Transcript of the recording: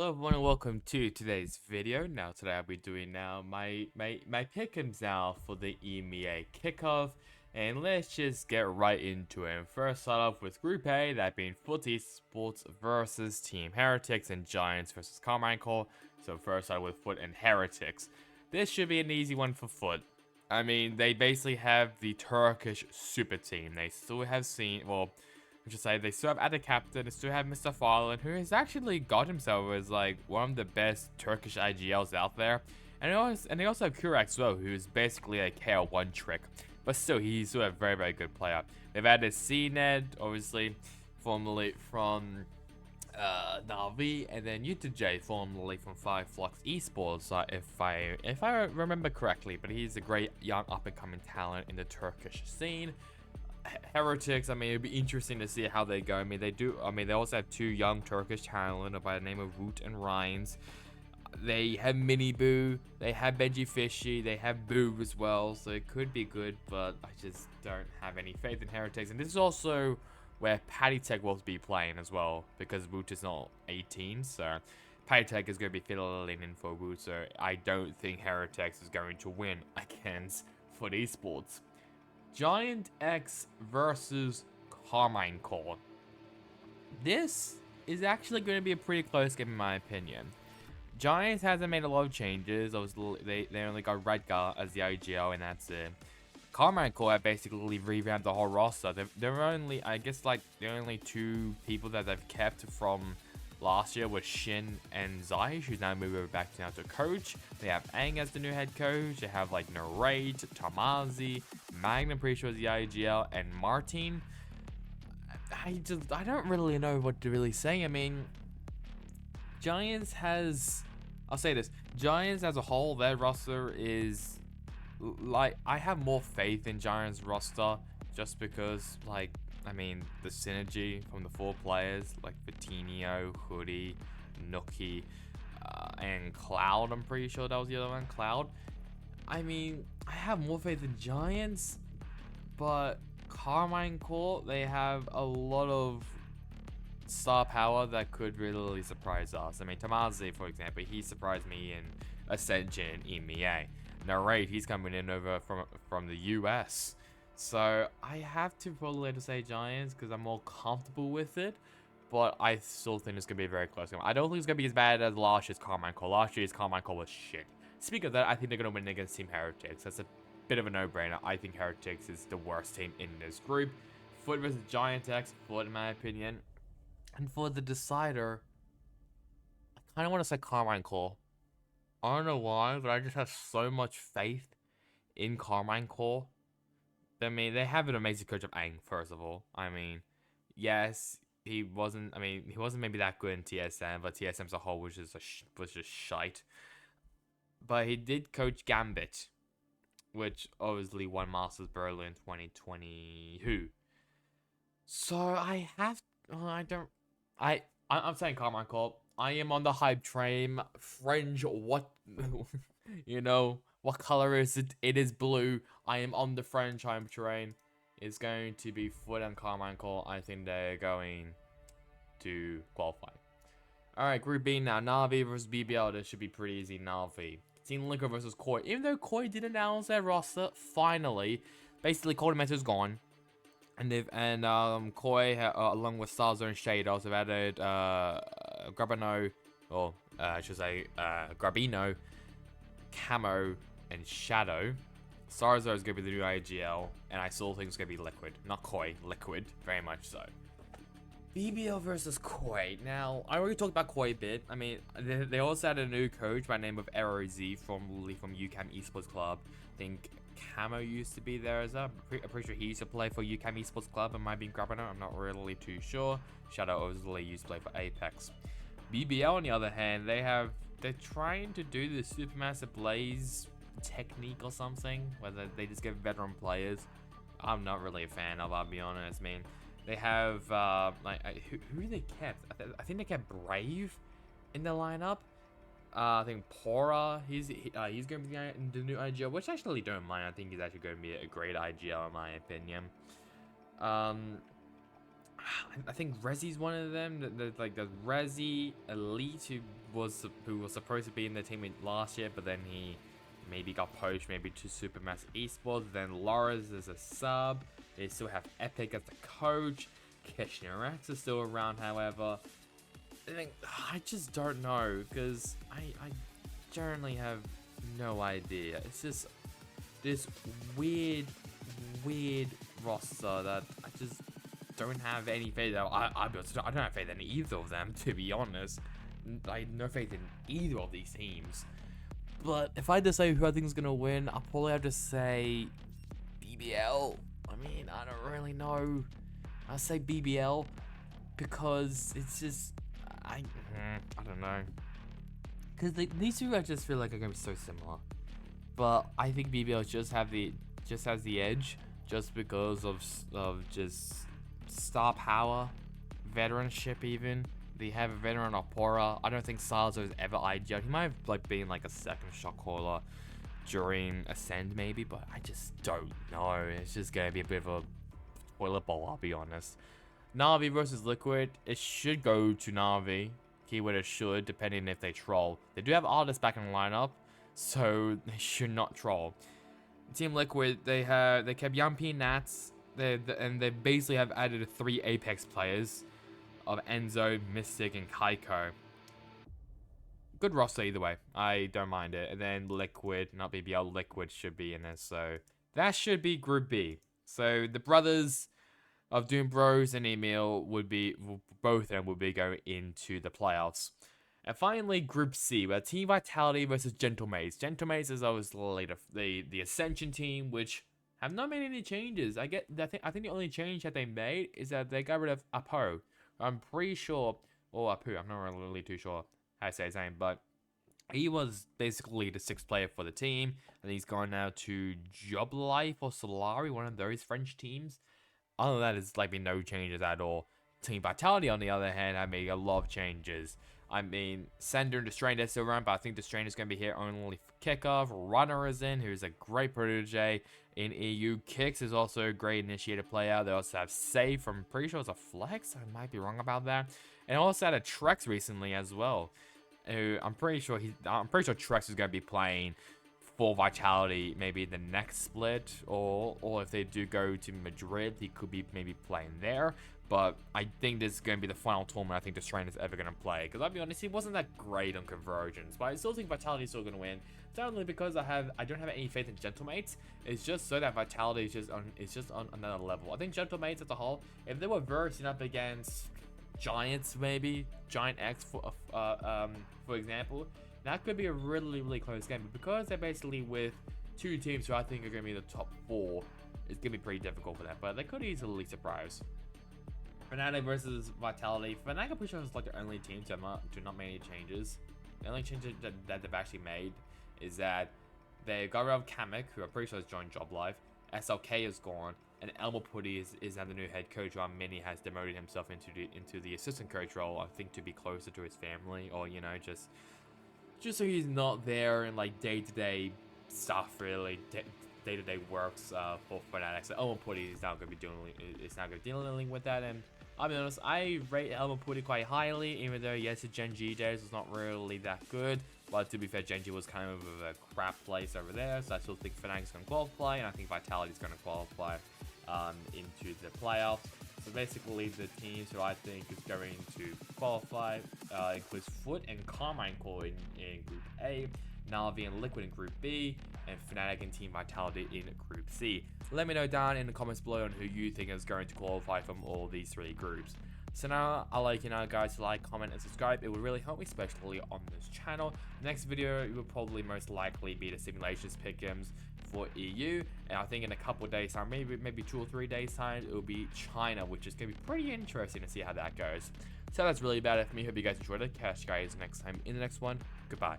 Hello everyone and welcome to today's video. Now today I'll be doing my Pickems now for the EMEA Kickoff, and let's just get right into it. First start off with Group A, that being Foot Esports versus Team Heretics and Giants versus Carmichael. So first start with Foot and Heretics. This should be an easy one for Foot. I mean, they basically have the Turkish super team. They still have which is say they still have Ada Captain, they still have Mr. Farland, who has actually got himself as like one of the best Turkish IGLs out there. And they also have Kurak as well, who's basically a KO1 trick. But still, he's still a very, very good player. They've added CNED, obviously, formerly from Navi, and then J, formerly from Five Flux Esports, if I remember correctly. But he's a great young up-and-coming talent in the Turkish scene. Heretics, I mean, it'd be interesting to see how they go. I mean, they also have two young Turkish talent by the name of Woot and Rhines. They have Mini Boo, they have Benji Fishy, they have Boo as well, so it could be good, but I just don't have any faith in Heretics. And this is also where Patty Tech will be playing as well, because Woot is not 18, so Patty Tech is going to be filling in for Woot, so I don't think Heretics is going to win against Foot Esports. Giant X versus Carmichael. This is actually going to be a pretty close game in my opinion. Giants hasn't made a lot of changes. They only got Redgar as the IGL and that's it. Carmichael have basically revamped the whole roster. They're only, I guess, like the only two people that they've kept from last year was Shin and Zai, who's now moved over back now to coach. They have Aang as the new head coach. They have like Narrate, Tamazi, Magnum, pretty sure is the IGL, and Martin. I don't really know what to really say. I mean, Giants has, I'll say this, Giants as a whole, their roster is like, I have more faith in Giants roster just because, like, I mean, the synergy from the four players, like Vitinho, Hoodie, Nookie, and Cloud. I'm pretty sure that was the other one, Cloud. I mean, I have more faith in Giants, but Carmichael, they have a lot of star power that could really surprise us. I mean, Tamazi, for example, he surprised me in Ascension EMEA. Narrate, he's coming in over from the US. So I have to probably say Giants because I'm more comfortable with it, but I still think it's going to be a very close game. I don't think it's going to be as bad as last year's Carmichael. Last year's Carmichael was shit. Speaking of that, I think they're going to win against Team Heretics. That's a bit of a no-brainer. I think Heretics is the worst team in this group. Foot versus Giant X, Foot in my opinion. And for the decider, I kind of want to say Carmichael. I don't know why, but I just have so much faith in Carmichael. I mean, they have an amazing coach of Aang, first of all. I mean, yes, he wasn't maybe that good in TSM, but TSM as a whole was just shite. But he did coach Gambit, which obviously won Masters Berlin 2022. So I'm saying Carmichael. I am on the hype train. Fringe, what, you know, what color is it? It is blue. I am on the French hype train. It's going to be Foot and Carmichael. I think they're going to qualify. Alright, Group B now. Navi versus BBL. This should be pretty easy. Navi. Team Liquor versus Koi. Even though Koi did announce their roster, finally, basically Coordinator's gone. And Koi, along with Starzo and Shade, also added Grabino, or I should say Grabino, Camo, and Shadow. Starzo is going to be the new IGL, and I still think it's going to be Liquid. Not Koi, Liquid, very much so. BBL versus Koi. Now, I already talked about Koi a bit. I mean, they also had a new coach by the name of Aero Z from UCAM Esports Club. I think Camo used to be there as well. I'm pretty sure he used to play for UCAM Esports Club and might be grabbing it. I'm not really too sure. Shadow obviously used to play for Apex. BBL on the other hand, they're trying to do the Supermassive Blaze technique or something, whether they just get veteran players. I'm not really a fan of, I'll be honest. I mean, they have who they kept? I think they kept Brave in the lineup. I think Pora, he's going to be the new IGL, which I actually don't mind. I think he's actually going to be a great IGL in my opinion. I think Rezi's one of them. There's Rezi, Elite, who was supposed to be in the team last year, but then he maybe got poached maybe to Supermass Esports. Then Lars is a sub. They still have Epic as the coach. Kishnirex is still around, however. I just don't know, because I generally have no idea. It's just this weird roster that I just don't have any faith in. I don't have faith in either of them, to be honest. I have no faith in either of these teams. But if I decide who I think is going to win, I'll probably have to say BBL. I mean, I don't really know. I'll say BBL because it's just, I don't know. Because these two I just feel like are going to be so similar. But I think BBL just has the edge just because of just star power, veteranship even. They have a veteran Opora. I don't think Salzo has ever IG'd. He might have been like a second shot caller during Ascend maybe, but I just don't know. It's just gonna be a bit of a toilet bowl, I'll be honest. Na'Vi versus Liquid. It should go to Na'Vi. Keyword it should, depending if they troll. They do have artists back in the lineup, so they should not troll. Team Liquid, they kept Yampi, Nats, and they basically have added 3 Apex players of Enzo, Mystic, and Kaiko. Good roster either way. I don't mind it. And then Liquid, not BBL, Liquid should be in there. So that should be Group B. So the brothers of Doom Bros and Emil both of them would be going into the playoffs. And finally, Group C, where Team Vitality versus Gentlemates. Gentlemates is obviously the Ascension team, which have not made any changes. I think the only change that they made is that they got rid of Apo. I'm pretty sure, or Apu, I'm not really too sure how to say his name, but he was basically the 6th player for the team, and he's gone now to Job Life or Solari, one of those French teams. Other than that, there's been no changes at all. Team Vitality, on the other hand, have made a lot of changes. I mean, Sender and Destrainer are still around, but I think Destrainer is going to be here only for Kickoff. Runner is in, who's a great protege in EU. Kicks is also a great initiator player. They also have Safe, I'm pretty sure it's a flex. I might be wrong about that. And also had a Trex recently as well. I'm pretty sure Trex is going to be playing for Vitality maybe the next split, or if they do go to Madrid, he could be maybe playing there. But I think this is going to be the final tournament I think Destrainer is ever going to play. Because I'll be honest, he wasn't that great on Convergence. But I still think Vitality is still going to win. Not only because I don't have any faith in Gentlemates. It's just so that Vitality is just on another level. I think Gentlemates as a whole, if they were versing up against Giants maybe, Giant X for example, that could be a really close game. But because they're basically with 2 teams who I think are going to be in the top 4, it's going to be pretty difficult for them. But they could easily surprise. Fnatic versus Vitality. Fnatic, I'm pretty sure is the only team to not make any changes. The only change that they've actually made is that they got rid of Kamek, who I'm pretty sure has joined Job Life. SLK is gone, and Elmo Putty is now the new head coach, while Mini has demoted himself into the assistant coach role. I think to be closer to his family, or just so he's not there in day-to-day stuff, really, day-to-day works for Fnatic. So Elmo Putty is now going to be dealing with that. And I'll be honest, I rate Elmo Putty quite highly, even though yes, Gen G days was not really that good. But to be fair, Gen G was kind of a crap place over there, so I still think Fnatic's going to qualify, and I think Vitality's going to qualify into the playoffs. So basically, the teams who I think is going to qualify includes Foot and Carmine Core in Group A, Na'Vi and Liquid in Group B, and Fnatic and Team Vitality in Group C. Let me know down in the comments below on who you think is going to qualify from all these 3 groups. So now, I'd like you now guys to like, comment, and subscribe. It would really help me, especially on this channel. Next video, it will probably most likely be the Simulations Pickems for EU, and I think in a couple of days time, maybe 2 or 3 days time, it will be China, which is going to be pretty interesting to see how that goes. So that's really about it for me. Hope you guys enjoyed it. Catch you guys next time in the next one. Goodbye.